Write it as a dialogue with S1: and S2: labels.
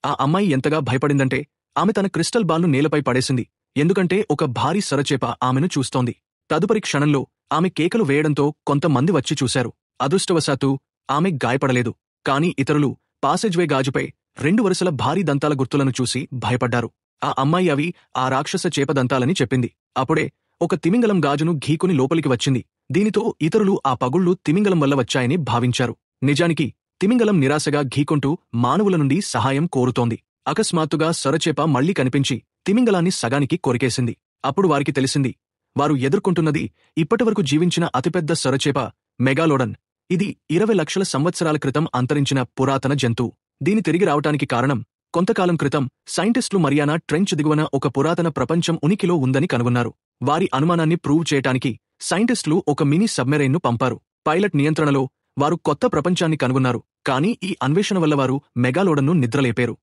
S1: ఆ అమ్మాయి ఎంతగా భయపడిందంటే ఆమె తన క్రిస్టల్ బాల్ను నేలపై పడేసింది. ఎందుకంటే ఒక భారీ సొరచేప ఆమెను చూస్తోంది. తదుపరి క్షణంలో ఆమె కేకలు వేయడంతో కొంతమంది వచ్చి చూశారు. అదృష్టవశాత్తు ఆమె గాయపడలేదు. కాని ఇతరులు పాసేజ్వే గాజుపై 2 వరుసల భారీ దంతాల గుర్తులను చూసి భయపడ్డారు. ఆ అమ్మాయి అవి ఆ రాక్షస చేప దంతాలని చెప్పింది. అప్పుడే ఒక తిమింగలం గాజును ఘీకొని లోపలికి వచ్చింది. దీనితో ఇతరులు ఆ పగుళ్లు తిమింగలం వల్ల వచ్చాయని భావించారు. నిజానికి తిమింగలం నిరాశగా ఘీకొంటూ మానవుల నుండి సహాయం కోరుతోంది. అకస్మాత్తుగా సొరచేప మళ్లీ కనిపించి తిమింగలాన్ని సగానికి కొరికేసింది. అప్పుడు వారికి తెలిసింది, వారు ఎదుర్కొంటున్నది ఇప్పటివరకు జీవించిన అతిపెద్ద సొరచేప మెగాలోడన్. ఇది 20 లక్షల సంవత్సరాల క్రితం అంతరించిన పురాతన జంతువు. దీని తిరిగి రావటానికి కారణం, కొంతకాలం క్రితం సైంటిస్టులు మరియానా ట్రెంచ్ దిగువన ఒక పురాతన ప్రపంచం ఉనికిలో ఉందని కనుగొన్నారు. వారి అనుమానాన్ని ప్రూవ్ చేయటానికి సైంటిస్టులు ఒక మినీ సబ్మెరైన్ను పంపారు. పైలట్ నియంత్రణలో వారు కొత్త ప్రపంచాన్ని కనుగొన్నారు. కానీ ఈ అన్వేషణ వల్ల వారు మెగాలోడన్ను నిద్రలేపారు.